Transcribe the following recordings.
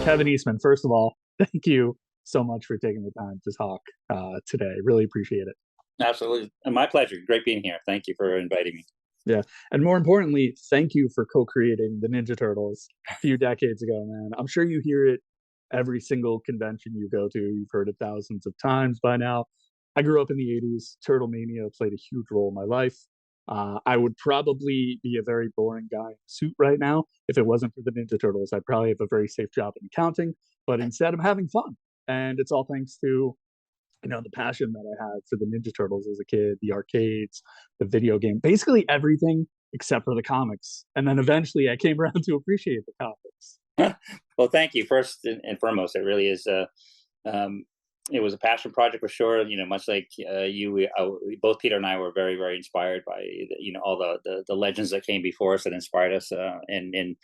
Kevin Eastman, first of all, thank you so much for taking the time to talk today. Really appreciate it. Absolutely. My pleasure. Great being here. Thank you for inviting me. Yeah. And more importantly, thank you for co creating the Ninja Turtles a few decades ago, man. I'm sure you hear it every single convention you go to. You've heard it thousands of times by now. I grew up in the 80s. Turtle Mania played a huge role in my life. I would probably be a very boring guy in a suit right now if it wasn't for the Ninja Turtles. I'd probably have a very safe job in accounting, but instead I'm having fun. And it's all thanks to the passion that I had for the Ninja Turtles as a kid, the arcades, the video game, basically everything except for the comics. And then eventually I came around to appreciate the comics. Well, thank you. First and foremost, it really is. Um, it was a passion project for sure. Much like you, both Peter and I were very, very inspired by all the legends that came before us that inspired us, and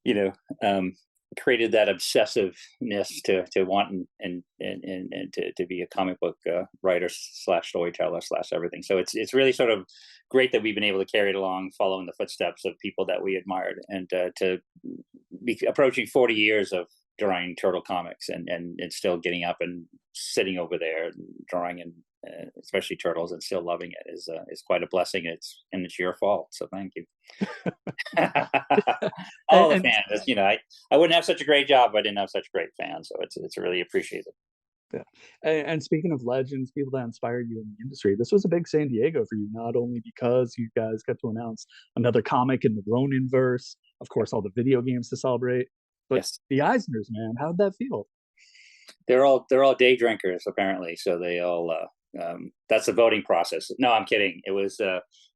you know, um, created that obsessiveness to want and to be a comic book writer slash storyteller slash everything. So it's really sort of great that we've been able to carry it along, following the footsteps of people that we admired, and to be approaching 40 years of drawing turtle comics, and still getting up and sitting over there and drawing, and especially turtles, and still loving it is quite a blessing. It's your fault, so thank you. All the And fans, I wouldn't have such a great job if I didn't have such great fans. So it's really appreciated. yeah. And speaking of legends, people that inspired you in the industry, this was a big San Diego for you, not only because you guys got to announce another comic in the Ronin verse, of course, all the video games to celebrate, but Yes, the Eisners, man, how'd that feel? they're all day drinkers apparently. So they all that's the voting process. No, I'm kidding. It was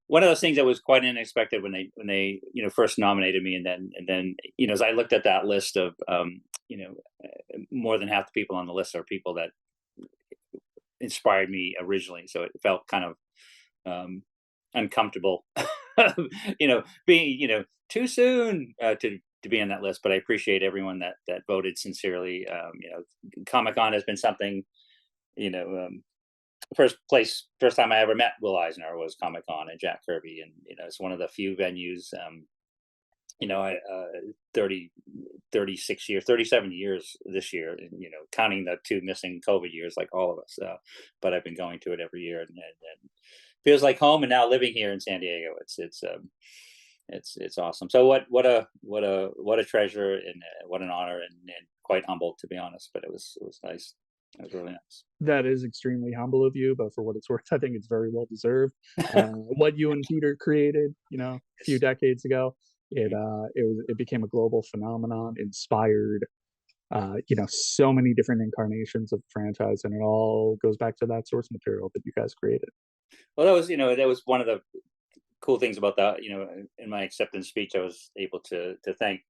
one of those things that was quite unexpected when they first nominated me, and then as I looked at that list of more than half the people on the list are people that inspired me originally. So it felt kind of uncomfortable, being too soon to be on that list. But I appreciate everyone that voted sincerely. Comic Con has been something. You know, first time I ever met Will Eisner was Comic Con and Jack Kirby, and it's one of the few venues. I 30 36 years, 37 years this year, and counting the two missing COVID years, like all of us. But I've been going to it every year, and feels like home. And now living here in San Diego, it's awesome. So what a treasure, and what an honor, and quite humbled, to be honest. But it was nice. It was really nice. That is extremely humble of you, but for what it's worth, I think it's very well deserved. What you and Peter created, a few decades ago, it became a global phenomenon, inspired, so many different incarnations of the franchise, and it all goes back to that source material that you guys created. Well, that was one of the cool things about that. In my acceptance speech, I was able to thank.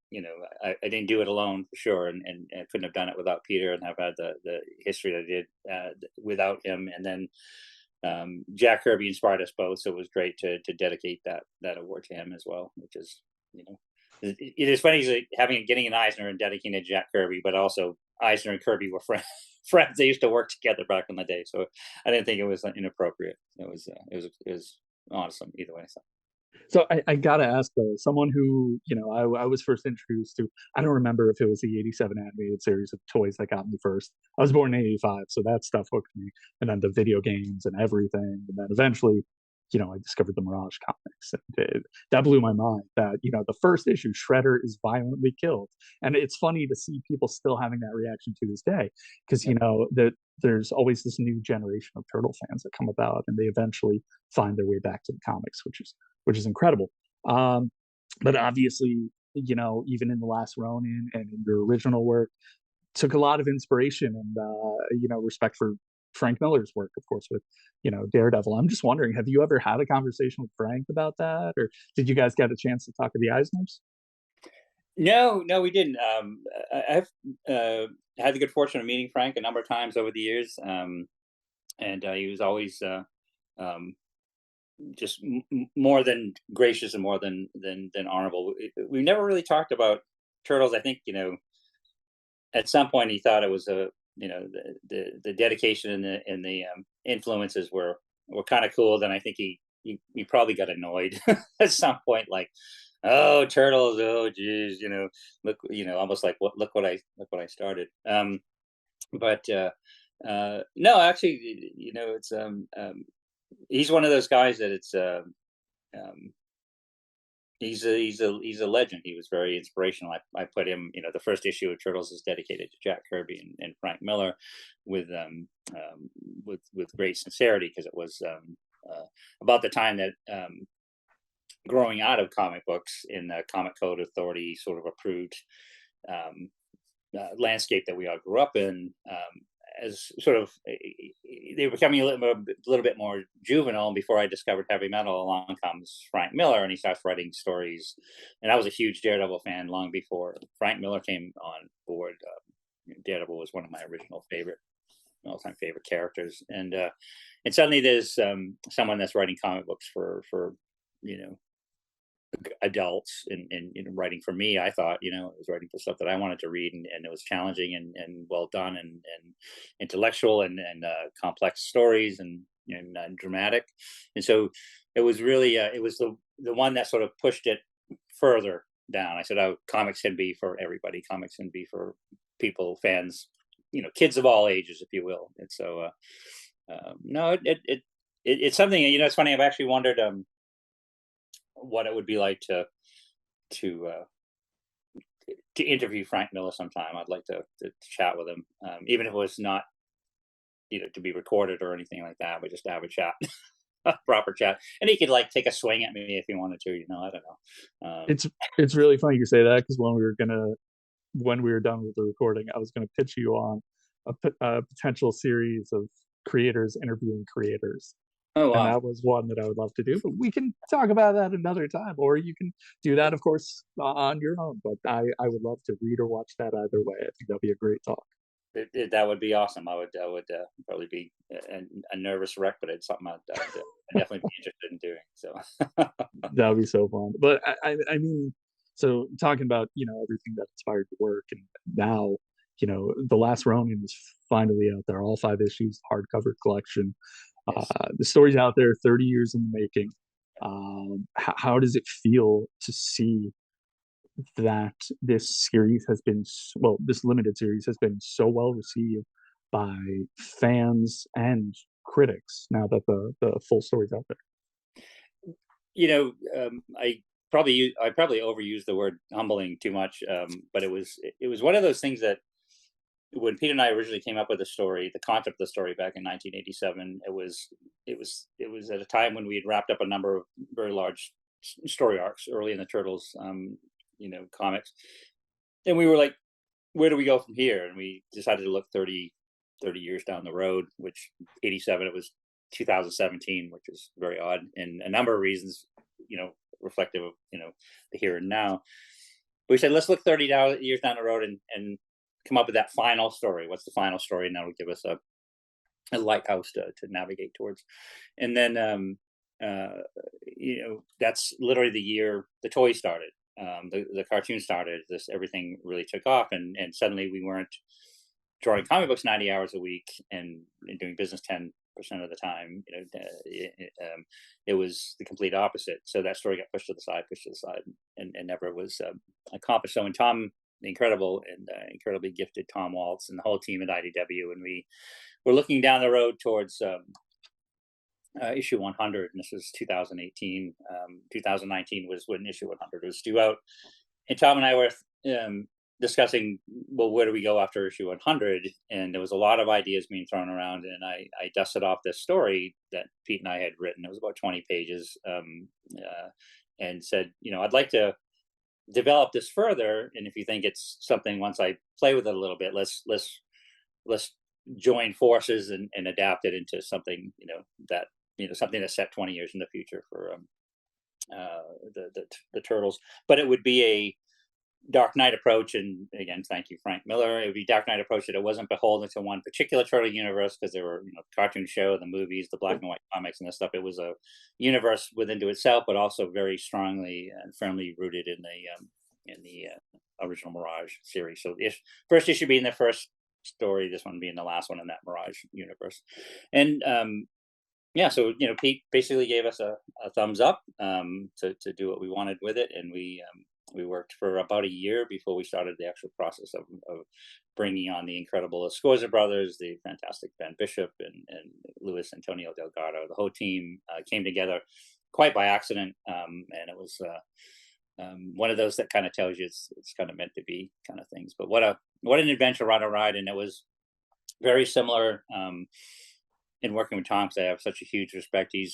I didn't do it alone for sure, and I couldn't have done it without Peter, and have had the history that I did without him. And then Jack Kirby inspired us both, so it was great to dedicate that award to him as well. Which is, it is funny, getting an Eisner and dedicating it to Jack Kirby, but also Eisner and Kirby were friends. Friends. They used to work together back in the day, so I didn't think it was inappropriate. It was awesome either way. So I gotta ask though, someone who I was first introduced to. I don't remember if it was the '87 animated series of toys that got me first. I was born in '85, so that stuff hooked me, and then the video games and everything, and then eventually, I discovered the Mirage comics, and that blew my mind. That the first issue, Shredder is violently killed, and it's funny to see people still having that reaction to this day, because that there's always this new generation of turtle fans that come about, and they eventually find their way back to the comics, which is incredible. Um, but obviously, even in the last Ronin and in your original work, took a lot of inspiration and respect for Frank Miller's work, of course, with Daredevil. I'm just wondering, have you ever had a conversation with Frank about that, or did you guys get a chance to talk to the Eisners? No, no, we didn't. I've had the good fortune of meeting Frank a number of times over the years, and he was always just more than gracious, and more than honorable. We never really talked about turtles. I think at some point he thought it was the dedication and the influences were kind of cool. Then I think he probably got annoyed at some point, like, Oh, turtles. Oh, geez. Look. Almost like look what I started. But no, actually, it's he's one of those guys that it's um, he's a legend. He was very inspirational. I put him. The first issue of Turtles is dedicated to Jack Kirby and Frank Miller, with with great sincerity, because it was about the time that growing out of comic books in the Comic Code Authority sort of approved um, landscape that we all grew up in, as sort of they were becoming a little bit more juvenile. And before I discovered heavy metal, along comes Frank Miller, and he starts writing stories. And I was a huge Daredevil fan long before Frank Miller came on board. Daredevil was one of my original all-time favorite characters, and suddenly there's someone that's writing comic books for you know adults, and writing for me. I thought, it was writing for stuff that I wanted to read, and it was challenging and well done, and intellectual, and complex stories, and dramatic. And so it was really it was the one that sort of pushed it further down. I said, oh, comics can be for everybody. Comics can be for people, fans, kids of all ages, if you will. And so no, it's something. It's funny. I've actually wondered what it would be like to uh, to interview Frank Miller sometime. I'd like to chat with him, even if it was not, to be recorded or anything like that, but just to have a chat, a proper chat, and he could like take a swing at me if he wanted to. I don't know. It's really funny you say that, because when we were done with the recording, I was gonna pitch you on a potential series of creators interviewing creators, Oh and wow. that was one that I would love to do. But we can talk about that another time, or you can do that, of course, on your own. But I would love to read or watch that either way. I think that'd be a great talk. That would be awesome. I would probably be a nervous wreck, but it's something I'd definitely be interested in doing. So That would be so fun. But I mean, so talking about everything that inspired your work, and now the Last Ronin is finally out there, all 5 issues, hardcover collection. yes. The story's out there, 30 years in the making. How does it feel to see that this limited series has been so well received by fans and critics now that the full story's out there? I probably overused the word humbling too much, but it was one of those things that when Pete and I originally came up with the concept of the story back in 1987, it was at a time when we had wrapped up a number of very large story arcs early in the Turtles, comics, and we were like, where do we go from here? And we decided to look 30 years down the road, which 87, it was 2017, which is very odd, and a number of reasons, reflective of, the here and now. But we said, let's look 30 years down the road, and come up with that final story. What's the final story? And that will give us a lighthouse to navigate towards. And then, that's literally the year the toy started. The cartoon started. Everything really took off, and suddenly we weren't drawing comic books 90 hours a week, and doing business 10% of the time. It was the complete opposite. So that story got pushed to the side, and never was accomplished. So when Tom, the incredible and incredibly gifted Tom Waltz, and the whole team at IDW, and we were looking down the road towards issue 100, and this was 2018. 2019 was when issue 100 was due out, and Tom and I were discussing, well, where do we go after issue 100? And there was a lot of ideas being thrown around, and I dusted off this story that Pete and I had written. It was about 20 pages, and said, I'd like to develop this further, and if you think it's something, once I play with it a little bit, let's join forces, and adapt it into something, that something that's set 20 years in the future for the Turtles. But it would be a Dark Knight approach, and again, thank you, Frank Miller. It would be Dark Knight approach that it wasn't beholden to one particular Turtle universe, because there were, the cartoon show, the movies, the black and white comics, and this stuff. It was a universe within to itself, but also very strongly and firmly rooted in the original Mirage series. So, if first issue being the first story, this one being the last one in that Mirage universe, and Yeah, so Pete basically gave us a thumbs up, to do what we wanted with it, and we worked for about a year before we started the actual process of bringing on the incredible Escorza brothers, the fantastic Ben Bishop, and Luis Antonio Delgado. The whole team came together quite by accident, and it was one of those that kind of tells you it's kind of meant to be kind of things. But what an adventure, what a ride, and it was very similar. In working with Tom, because I have such a huge respect. He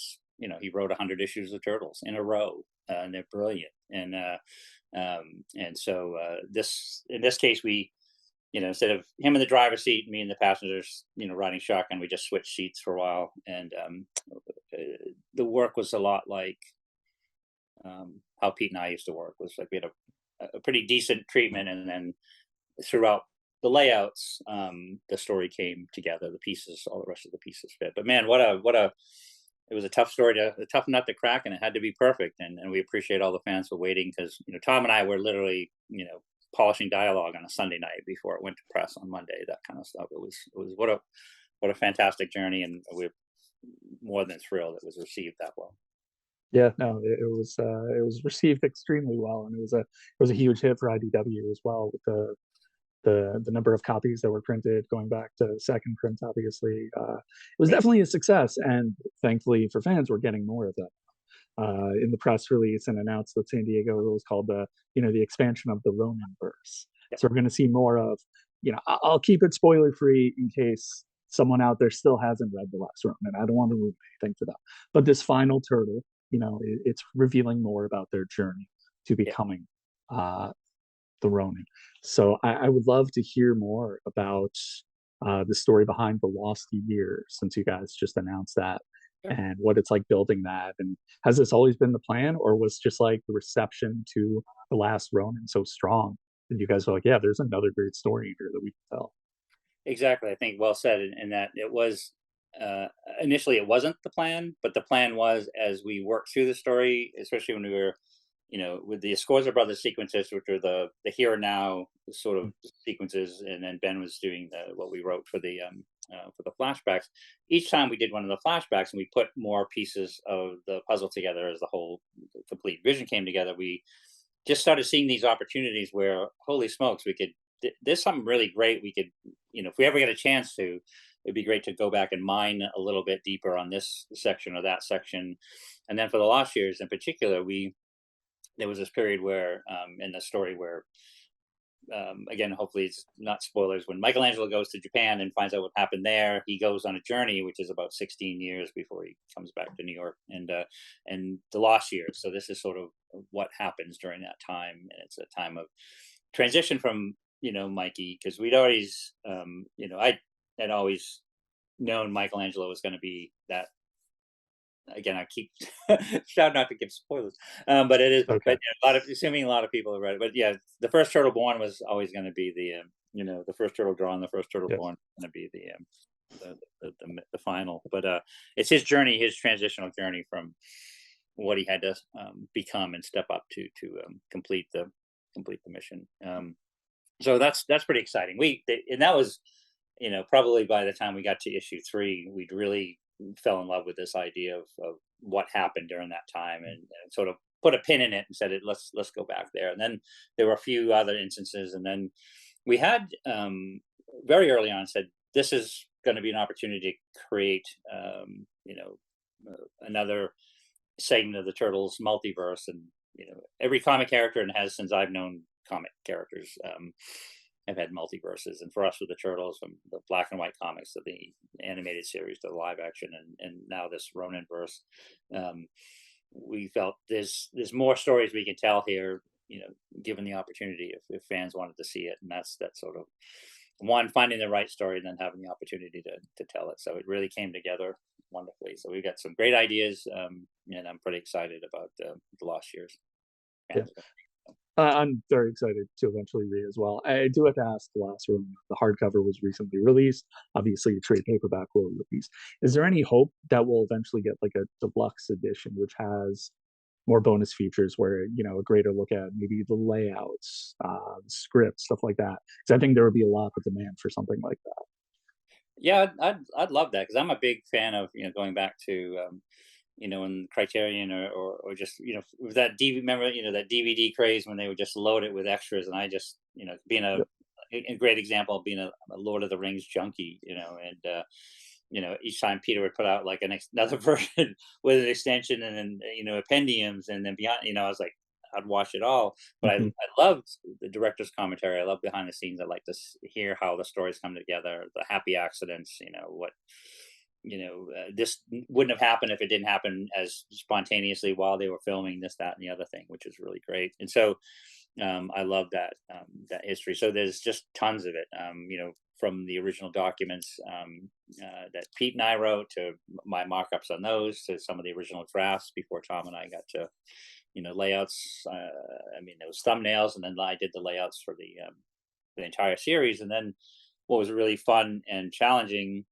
wrote 100 issues of Turtles in a row, and they're brilliant. And so this in this case, we instead of him in the driver's seat, me in the passengers, riding shotgun, we just switched seats for a while, and the work was a lot like how Pete and I used to work. Was like we had a pretty decent treatment, and then throughout the layouts, the story came together. The pieces, all the rest of the pieces fit. But man, what a it was a tough story a tough nut to crack, and it had to be perfect. And we appreciate all the fans for waiting, because Tom and I were literally polishing dialogue on a Sunday night before it went to press on Monday. That kind of stuff. It was what a fantastic journey, and we're more than thrilled it was received that well. Yeah, no, it was received extremely well, and it was a huge hit for IDW as well, with the number of copies that were printed going back to second print. Obviously, it was Right. definitely a success, and thankfully for fans, we're getting more of that. In the press release and announced that San Diego was called the expansion of the Ronin verse. Yep. So we're going to see more of, I'll keep it spoiler free in case someone out there still hasn't read the last Ronin. I don't want to ruin anything for them. But this final turtle, it's revealing more about their journey to Yep. becoming uh, the Ronin. So I would love to hear more about the story behind the Lost Year, since you guys just announced that, Sure. and what it's like building that. And has this always been the plan, or was just like the reception to the last Ronin so strong that you guys were like, yeah, there's another great story here that we can tell? Exactly. I think well said, in that it was initially it wasn't the plan, but the plan was, as we worked through the story, especially when we were, with the Escorza brothers sequences, which are the here and now sort of sequences, and then Ben was doing what we wrote for the flashbacks. Each time we did one of the flashbacks, and we put more pieces of the puzzle together as the whole complete vision came together. We just started seeing these opportunities where, holy smokes, we could. There's something really great we could, if we ever get a chance to, it'd be great to go back and mine a little bit deeper on this section or that section. And then for the Lost Years in particular, there was this period where in the story where again, hopefully it's not spoilers, when Michelangelo goes to Japan and finds out what happened there, he goes on a journey which is about 16 years before he comes back to New York, and the Lost Years. So this is sort of what happens during that time, and it's a time of transition from Mikey, because we'd always I had always known Michelangelo was going to be that. Again, I keep shout not to give spoilers, but it is. But Okay. yeah, assuming a lot of people have read it. But yeah, the first turtle born was always going to be the first turtle drawn, the first turtle Yes. born going to be the final. But it's his journey, his transitional journey from what he had to become and step up to complete the mission. So that's pretty exciting. And that was, probably by the time we got to issue 3, we'd really fell in love with this idea of what happened during that time, and sort of put a pin in it and said, let's go back there. And then there were a few other instances, and then we had very early on said, this is going to be an opportunity to create another segment of the Turtles multiverse. And every comic character, and has since I've known comic characters, have had multiverses. And for us with the Turtles, from the black and white comics to the animated series to the live action, and now this Ronin verse, we felt there's more stories we can tell here, given the opportunity, if fans wanted to see it. And that's sort of one, finding the right story, and then having the opportunity to tell it. So it really came together wonderfully. So we got some great ideas, and I'm pretty excited about the Lost Years. Yeah. I'm very excited to eventually read as well. I do have to ask the last one. The hardcover was recently released. Obviously, a trade paperback will release. Is there any hope that we'll eventually get like a deluxe edition, which has more bonus features, where a greater look at maybe the layouts, script, stuff like that? Because I think there would be a lot of demand for something like that. Yeah, I'd love that because I'm a big fan of going back to in Criterion or just with that DVD. Remember that DVD craze when they would just load it with extras, and I just being Yep. a great example of being a Lord of the Rings junkie, and each time Peter would put out like another version with an extension and then appendiums and then beyond, I was like, I'd watch it all. But I Mhm. loved the director's commentary. I love behind the scenes. I like to hear how the stories come together, the happy accidents. What this wouldn't have happened if it didn't happen as spontaneously while they were filming this, that, and the other thing, which is really great. And so I love that history. So there's just tons of it. From the original documents that Pete and I wrote to my markups on those to some of the original drafts before Tom and I got to layouts. I mean, there was thumbnails, and then I did the layouts for the entire series. And then what was really fun and challenging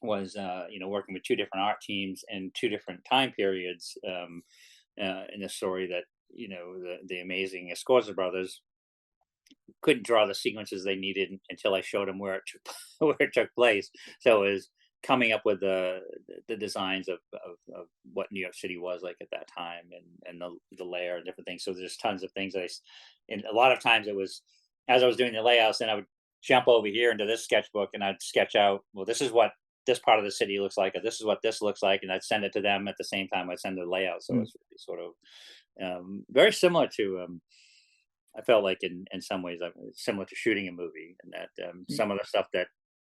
was working with two different art teams and two different time periods in the story that the amazing Escorza brothers couldn't draw the sequences they needed until I showed them where it took, where it took place. So it was coming up with the designs of what New York City was like at that time, and the layer and different things. So there's tons of things that and a lot of times it was as I was doing the layouts, then I would jump over here into this sketchbook and I'd sketch out, well, this is what this part of the city looks like, or this is what this looks like, and I'd send it to them at the same time I'd send the layout. So Mm. it's really sort of very similar to I felt like in some ways similar to shooting a movie, and that Mm. some of the stuff that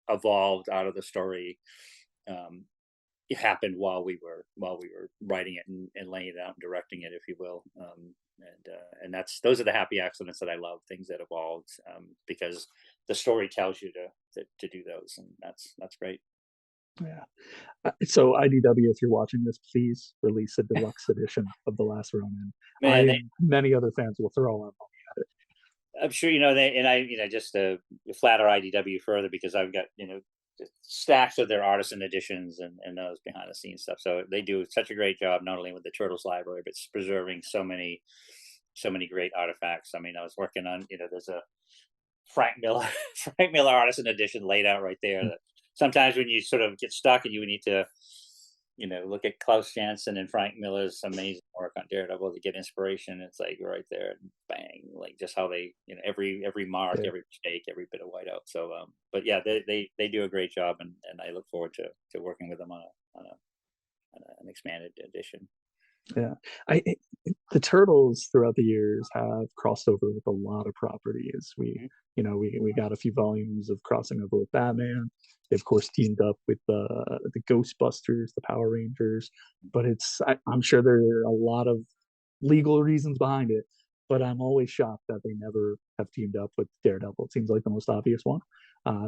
evolved out of the story um, it happened while we were writing it and laying it out and directing it, if you will. And that's those are the happy accidents that I love, things that evolved because the story tells you to do those, and that's great. Yeah. So IDW, if you're watching this, please release a deluxe edition of The Last Ronin. I Man, and many other fans will throw our money at it. I'm sure they and I just flatter IDW further because I've got just stacks of their artisan editions and those behind the scenes stuff. So they do such a great job not only with the Turtles library but preserving so many great artifacts. I mean, I was working on there's a Frank Miller Frank Miller artisan edition laid out right there. Mm. That sometimes when you sort of get stuck and you need to look at Klaus Janson and Frank Miller's amazing work on Daredevil to get inspiration. It's like right there, and bang, like just how they, every mark, Yeah. every mistake, every bit of whiteout. So, but yeah, they do a great job, and I look forward to working with them an expanded edition. Yeah. The Turtles throughout the years have crossed over with a lot of properties. We got a few volumes of crossing over with Batman. They of course teamed up with the Ghostbusters, the Power Rangers, but I'm sure there are a lot of legal reasons behind it. But I'm always shocked that they never have teamed up with Daredevil. It seems like the most obvious one.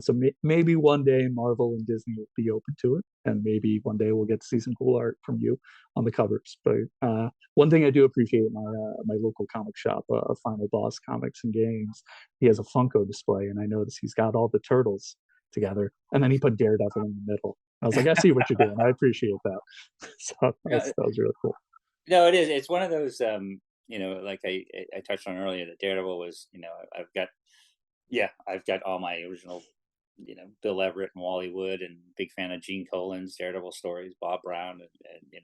So maybe one day Marvel and Disney will be open to it, and maybe one day we'll get to see some cool art from you on the covers. But one thing I do appreciate at my local comic shop, Final Boss Comics and Games, he has a Funko display, and I noticed he's got all the turtles together, and then he put Daredevil in the middle. I was like, I see what you're doing. I appreciate that. So Yeah, that was really cool. no, it is. It's one of those, like I touched on earlier that Daredevil was, I've got, yeah, I've got all my original, Bill Everett and Wally Wood, and big fan of Gene Colan's Daredevil stories, Bob Brown, and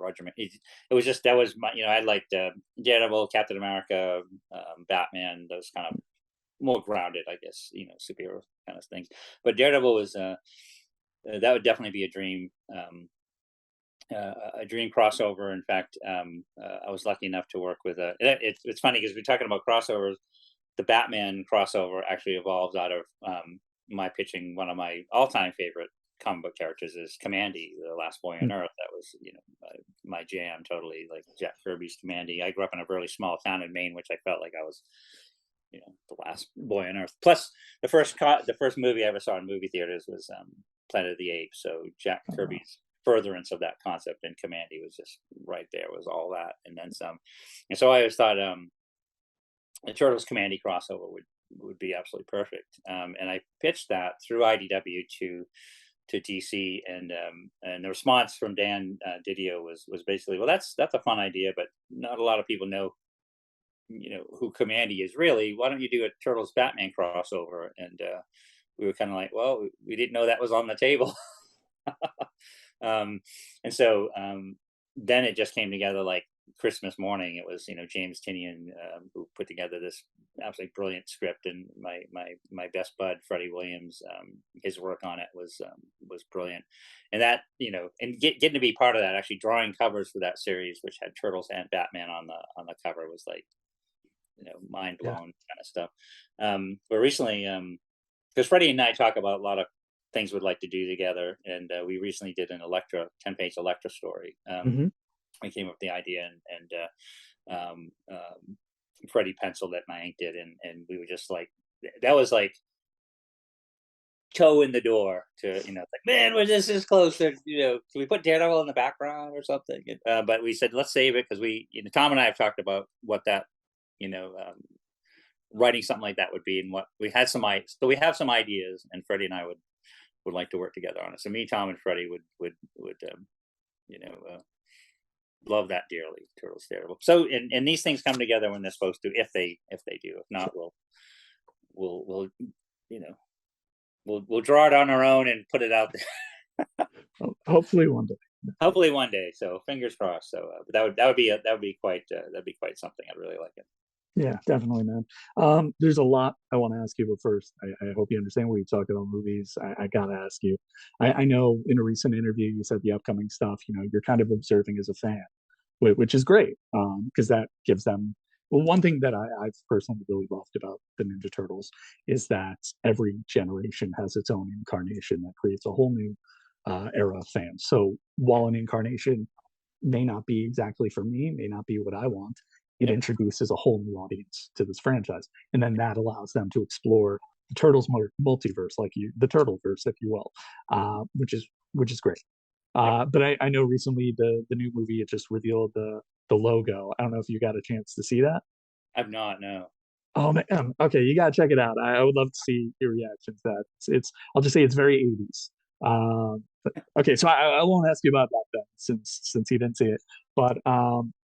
Roger. It was just that was my, I liked Daredevil, Captain America, Batman, those kind of more grounded, I guess, superhero kind of things. But Daredevil was that would definitely be a dream crossover. In fact, I was lucky enough to work with it's funny because we're talking about crossovers. The Batman crossover actually evolves out of my pitching one of my all-time favorite comic book characters is Commandy, the last boy on Earth. That was my jam totally, like Jack Kirby's Commandy. I grew up in a really small town in Maine, which I felt like I was the last boy on Earth. Plus, the first movie I ever saw in movie theaters was Planet of the Apes. So Jack Uh, Kirby's furtherance of that concept in Commandy was just right there. Was all that and then some. And so I always thought the Turtles Commandy crossover would be absolutely perfect. And I pitched that through IDW to DC, and the response from Dan Didio was basically, well, that's a fun idea, but not a lot of people know who Commandy is really. Why don't you do a Turtles Batman crossover? And we were kind of like, well, we didn't know that was on the table. um, and so then it just came together like Christmas morning. It was, James Tinian, who put together this absolutely brilliant script, and my best bud Freddie Williams, his work on it was brilliant. And that, and getting to be part of that, actually drawing covers for that series, which had Turtles and Batman on the cover, was like, mind Yeah. blown kind of stuff. But recently, because Freddie and I talk about a lot of things we'd like to do together, and we recently did an 10-page Electra story. Hmm. We came up with the idea, and Freddie penciled it and I inked it, and we were just like, that was like toe in the door to, like, man, we're just this close to, can we put Daredevil in the background or something? But we said, let's save it, because Tom and I have talked about what that, you know, um, writing something like that would be, and what we had so we have some ideas, and Freddie and I would like to work together on it. So me, Tom, and Freddie would you know uh, love that dearly. Turtles Daredevil. So, and these things come together when they're supposed to, if they do. If not, we'll you know we'll draw it on our own and put it out there. Hopefully one day. Hopefully one day. So fingers crossed. So that would be quite something. I'd really like it. Yeah, definitely, man. There's a lot I want to ask you, but first, I hope you understand when you talk about movies. I gotta ask you. I know in a recent interview you said the upcoming stuff. You're kind of observing as a fan, which is great, because that gives them. Well, one thing that I've personally really loved about the Ninja Turtles is that every generation has its own incarnation that creates a whole new era of fans. So while an incarnation may not be exactly for me, may not be what I want, it Yep. introduces a whole new audience to this franchise. And then that allows them to explore the Turtles multiverse, the Turtleverse, if you will, which is great. Yep. But I know recently the new movie, it just revealed the logo. I don't know if you got a chance to see that. I've not. No. Oh man, okay, you gotta check it out. I would love to see your reaction to that. It's I'll just say it's very 80s. But okay, so I won't ask you about that then, since you didn't see it. But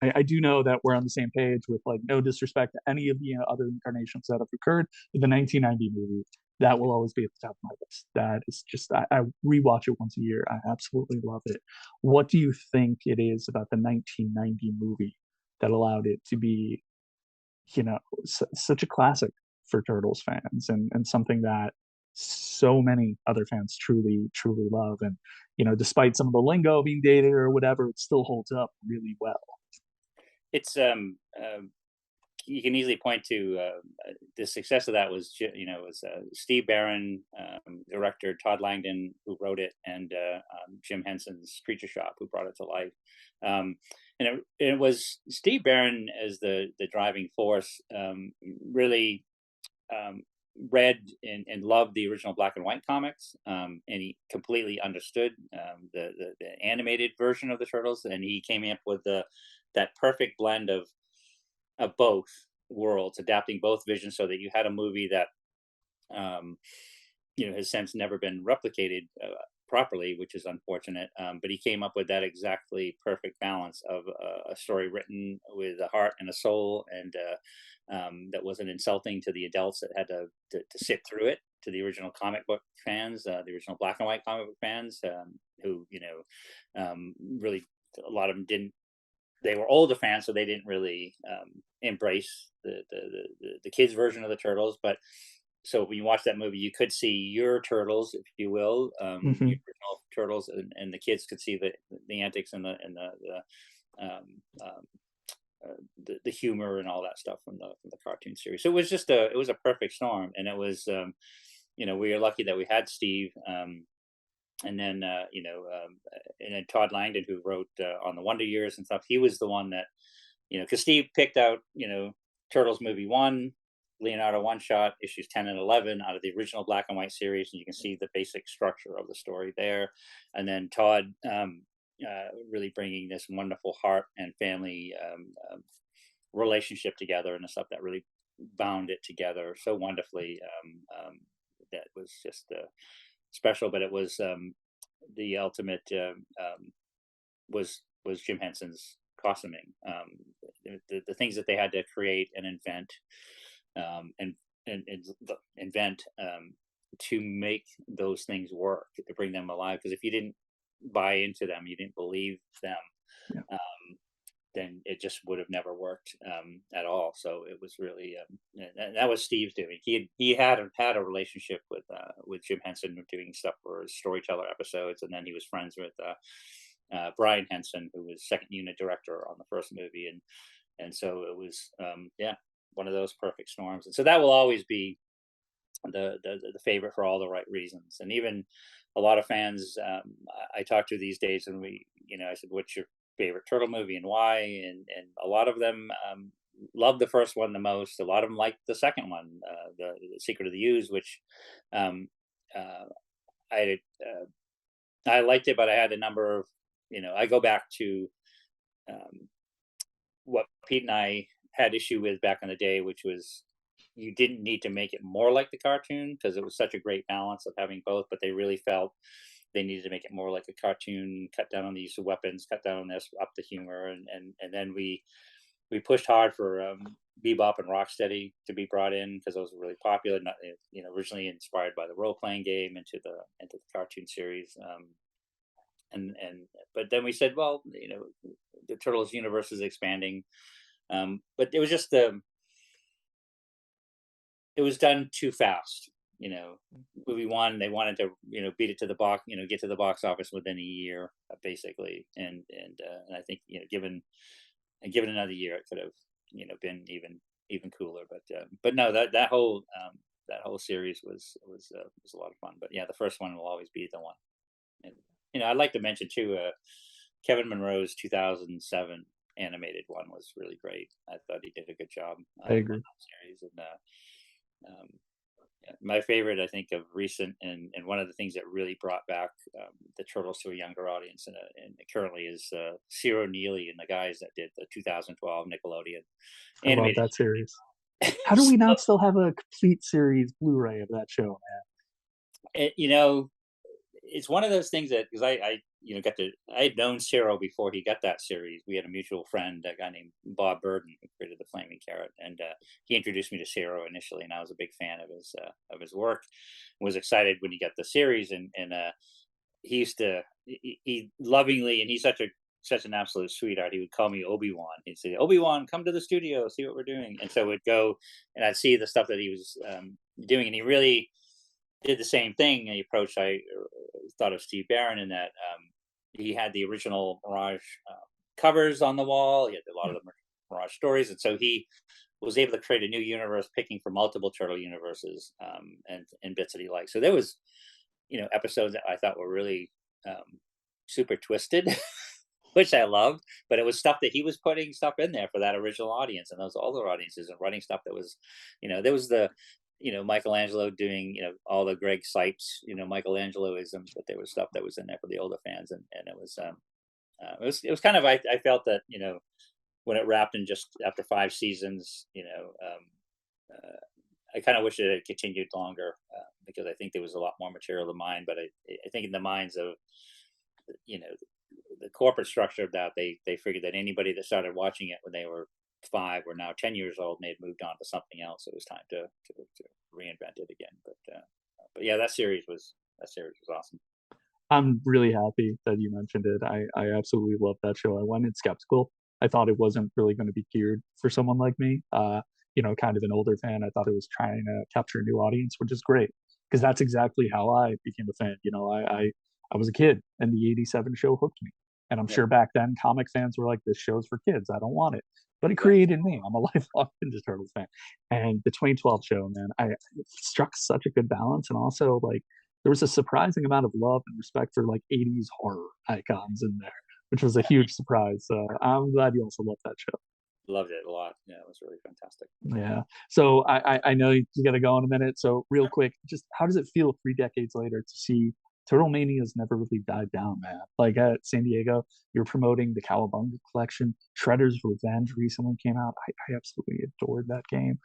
I do know that we're on the same page with, like, no disrespect to any of the other incarnations that have occurred in the 1990 movie. That will always be at the top of my list. That is just I rewatch it once a year. I absolutely love it. What do you think it is about the 1990 movie that allowed it to be, such a classic for Turtles fans, and something that so many other fans truly truly love, and despite some of the lingo being dated or whatever, it still holds up really well. It's you can easily point to the success of that was was Steve Barron, director Todd Langdon, who wrote it, and Jim Henson's Creature Shop, who brought it to life. And it was Steve Barron as the driving force. Really um, read and loved the original black and white comics, and he completely understood the animated version of the Turtles, and he came up with that perfect blend of both worlds, adapting both visions, so that you had a movie that um, has since never been replicated properly, which is unfortunate. But he came up with that exactly perfect balance of a story written with a heart and a soul, and that wasn't insulting to the adults that had to sit through it. To the original comic book fans, the original black and white comic book fans, who really, a lot of them didn't. They were older fans, so they didn't really embrace the kids version of the Turtles. But so when you watch that movie, you could see your turtles, if you will, your Hmm. original turtles, and the kids could see the antics and um, um, the humor and all that stuff from the cartoon series. So it was a perfect storm, and it was we were lucky that we had Steve, and then and then Todd Langdon, who wrote on the Wonder Years and stuff. He was the one that, because Steve picked out Turtles movie one, Leonardo one shot issues 10 and 11 out of the original black and white series, and you can see the basic structure of the story there. And then Todd really bringing this wonderful heart and family relationship together, and the stuff that really bound it together so wonderfully. That was just special, but it was the ultimate was Jim Henson's costuming. The things that they had to create and invent, and invent. to make those things work, to bring them alive. Because if you didn't buy into them, you didn't believe them, Yeah. um, then it just would have never worked at all. So it was really and that was Steve's doing. He had a relationship with Jim Henson, doing stuff for his Storyteller episodes, and then he was friends with Brian Henson, who was second unit director on the first movie, and so it was yeah, one of those perfect storms. And so that will always be the favorite for all the right reasons. And even a lot of fans I talk to these days, and I said, "What's your favorite turtle movie and why?" And a lot of them love the first one the most. A lot of them like the second one, the Secret of the Ooze, which um, uh, I I liked it, but I had a number of I go back to um, what Pete and I had issue with back in the day, which was you didn't need to make it more like the cartoon because it was such a great balance of having both, but they really felt they needed to make it more like a cartoon, cut down on these weapons, cut down on this, up the humor, and then we pushed hard for Bebop and Rocksteady to be brought in because those were really popular. Not, originally inspired by the role playing game into the cartoon series. And but then we said, well, the Turtles universe is expanding, but it was just it was done too fast. Movie one, they wanted to beat it to the box, get to the box office within a year, basically, and I think given another year, it could have been even cooler. But no, that whole series was a lot of fun. But yeah, the first one will always be the one. And I'd like to mention too, Kevin Monroe's 2007 animated one was really great. I thought he did a good job I on agree. that series. And yeah, my favorite, I think, of recent, and one of the things that really brought back the Turtles to a younger audience, and currently is Ciro Neely and the guys that did the 2012 Nickelodeon I love animated. that series. How do we not still have a complete series Blu-ray of that show, You know, it's one of those things that, because I had known Ciro before he got that series. We had a mutual friend, a guy named Bob Burden, who created the Flaming Carrot, and he introduced me to Ciro initially, and I was a big fan of his work. Was excited when he got the series, and he used to he lovingly, and he's such an absolute sweetheart. He would call me Obi-Wan. He'd say, "Obi-Wan, come to the studio, see what we're doing." And so we'd go, and I'd see the stuff that he was doing, and he really did the same thing. And the approach I thought of Steve Barron in that he had the original Mirage covers on the wall. He had a lot man? of the Mirage stories, and so he was able to create a new universe, picking from multiple turtle universes and bits that he liked. So there was episodes that I thought were really super twisted, which I loved. But it was stuff that he was putting stuff in there for that original audience and those older audiences, and writing stuff that was, there was the Michelangelo doing all the Greg Sipes Michelangeloisms, but there was stuff that was in there for the older fans, and it was kind of, I felt that when it wrapped in just after 5 seasons, I kind of wish it had continued longer, because I think there was a lot more material to mine. But I think in the minds of you know the corporate structure of that, they figured that anybody that started watching it when they were 5 were now 10 years old, and they'd moved on to something else. It was time to reinvent it again. But yeah, that series was awesome. I'm really happy that you mentioned it. I absolutely love that show. I went in skeptical. I thought it wasn't really going to be geared for someone like me. Kind of an older fan. I thought it was trying to capture a new audience, which is great because that's exactly how I became a fan. I was a kid and the '87 show hooked me. And I'm Yeah, sure back then comic fans were like, this show's for kids. I don't want it. But it yeah, created me. I'm a lifelong Ninja Turtles fan. And the 2012 show, man, I it struck such a good balance. And also like there was a surprising amount of love and respect for like '80s horror icons in there, which was a huge surprise. So I'm glad you also loved that show. loved it a lot. Yeah, it was really fantastic. Yeah. So I know you got to go in a minute. So real quick, just how does it feel 3 decades later to see Turtle Mania's never really died down, man? Like at San Diego, you're promoting the Cowabunga collection. Shredder's Revenge recently came out. I absolutely adored that game.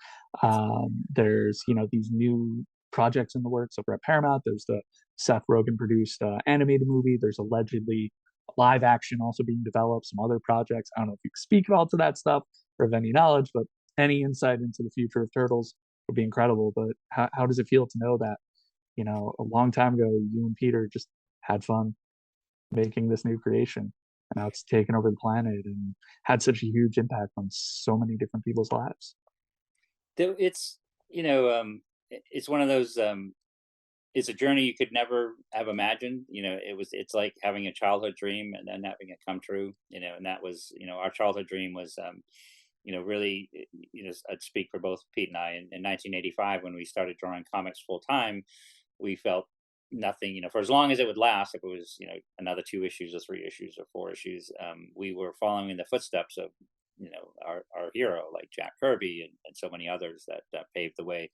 There's these new projects in the works over at Paramount. There's the Seth Rogen produced animated movie. There's allegedly live action also being developed. Some other projects. I don't know if you can speak at all to that stuff or have any knowledge, but any insight into the future of Turtles would be incredible. But how does it feel to know that a long time ago, you and Peter just had fun making this new creation, and now it's taken over the planet and had such a huge impact on so many different people's lives. It's, you know, it's one of those, it's a journey you could never have imagined. It's like having a childhood dream and then having it come true. And that was, our childhood dream was, really, I'd speak for both Pete and I. In 1985, when we started drawing comics full time, we felt nothing, for as long as it would last. If it was, another 2 issues or 3 issues or 4 issues, we were following in the footsteps of, our hero, like Jack Kirby, and so many others that paved the way.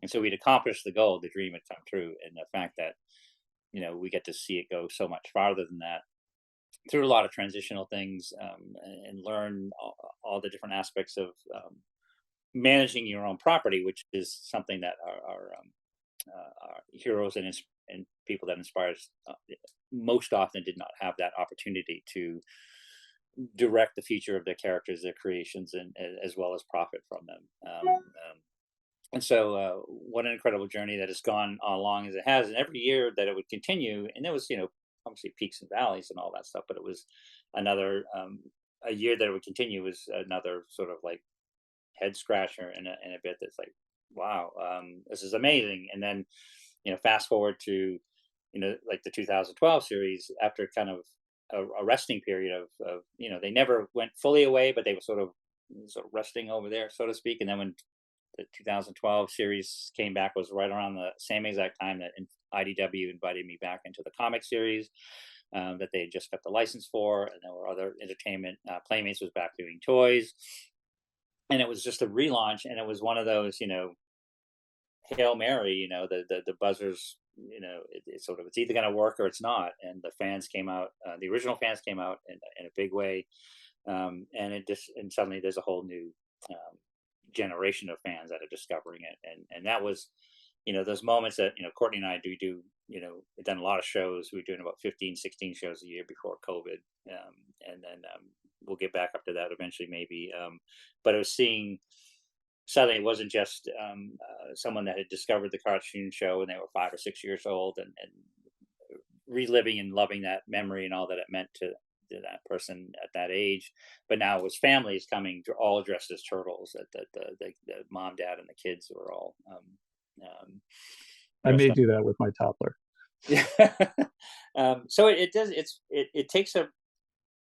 And so we'd accomplished the goal, the dream had come true. And the fact that, we get to see it go so much farther than that through a lot of transitional things, and learn all the different aspects of, managing your own property, which is something that our heroes and people that inspire us, most often did not have that opportunity to direct the future of their characters, their creations, and as well as profit from them. And so, what an incredible journey that has gone along as it has, and every year that it would continue. And there was, obviously peaks and valleys and all that stuff, but it was another, a year that it would continue was another sort of like head scratcher and a bit that's like, wow, this is amazing. And then, fast forward to, like the 2012 series, after kind of a resting period of, they never went fully away, but they were sort of resting over there, so to speak. And then when the 2012 series came back, was right around the same exact time that IDW invited me back into the comic series, that they had just got the license for, and there were other entertainment. Playmates was back doing toys, and it was just a relaunch, and it was one of those, Hail Mary, the buzzers, it's sort of, it's either going to work or it's not. And the fans came out, the original fans came out in a big way, and suddenly there's a whole new, generation of fans that are discovering it. And that was, those moments that, Courtney and I we've done a lot of shows. We were doing about 15, 16 shows a year before COVID, and then, we'll get back up to that eventually, maybe. But it was seeing, suddenly it wasn't just, someone that had discovered the cartoon show and they were 5 or 6 years old, and reliving and loving that memory and all that it meant to that person at that age. But now it was families coming all dressed as turtles. That the mom, dad, and the kids were all, I dressed may up. do that with my toddler. Yeah. So it does. It takes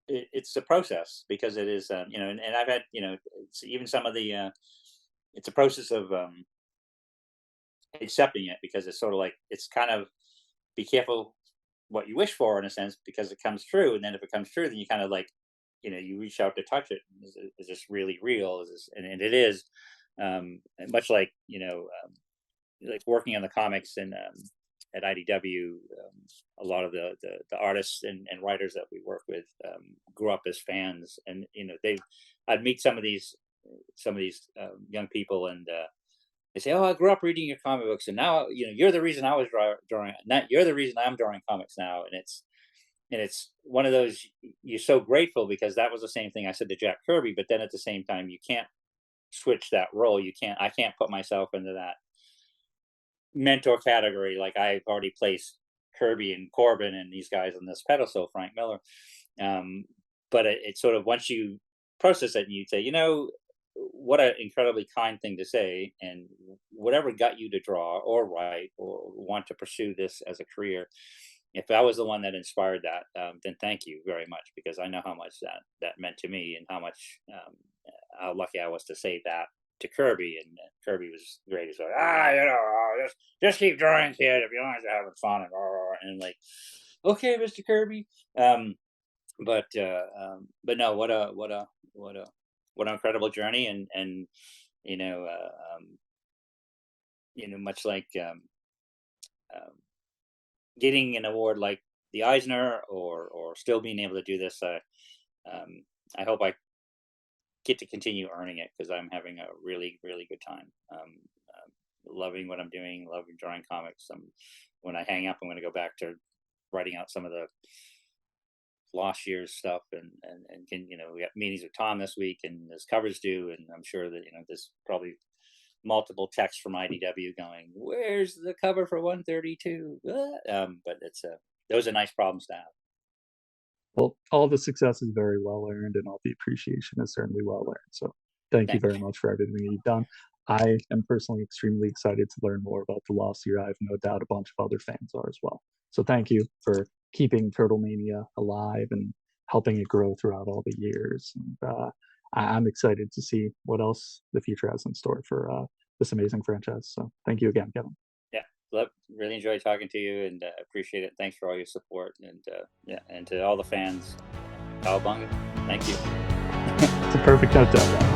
it's a process, because it is, and I've had, it's even some of the, it's a process of, accepting it, because it's sort of like, it's kind of, be careful what you wish for, in a sense, because it comes true. And then if it comes true, then you kind of like, you reach out to touch it. Is this really real? Is this, and it is, and much like, like working on the comics and, at IDW, a lot of the artists and writers that we work with, grew up as fans. And I'd meet some of these young people, and they say, "Oh, I grew up reading your comic books, and now you're the reason I was drawing. Not you're the reason I'm drawing comics now." And it's one of those, you're so grateful, because that was the same thing I said to Jack Kirby. But then at the same time, you can't switch that role. I can't put myself into that mentor category. Like, I've already placed Kirby and Corbin and these guys on this pedestal, Frank Miller. But it's sort of, once you process it and you say, what an incredibly kind thing to say, and whatever got you to draw or write or want to pursue this as a career, if I was the one that inspired that, then thank you very much, because I know how much that meant to me, and how much, how lucky I was to say that to Kirby. And Kirby was great. He's like, just keep drawing, kid, if you want to having fun, and like, okay, Mr. Kirby. But no, what an incredible journey. And you know uh, um, much like, getting an award like the Eisner, or still being able to do this, I hope I get to continue earning it, because I'm having a really, really good time. Loving what I'm doing, loving drawing comics. When I hang up, I'm going to go back to writing out some of the lost year's stuff, and we got meetings with Tom this week, and there's covers due, and I'm sure that there's probably multiple texts from IDW going, "Where's the cover for 132?" But those are nice problems to have. Well, all the success is very well earned, and all the appreciation is certainly well earned. So, thank you Thank very you. much for everything that you've done. I am personally extremely excited to learn more about the lost year. I have no doubt a bunch of other fans are as well. So, thank you for keeping Turtle Mania alive and helping it grow throughout all the years. And I'm excited to see what else the future has in store for this amazing franchise. So, thank you again, Kevin. Yeah, look, really enjoyed talking to you, and appreciate it. Thanks for all your support, and yeah, and to all the fans, Cowabunga, thank you. It's a perfect note to end on.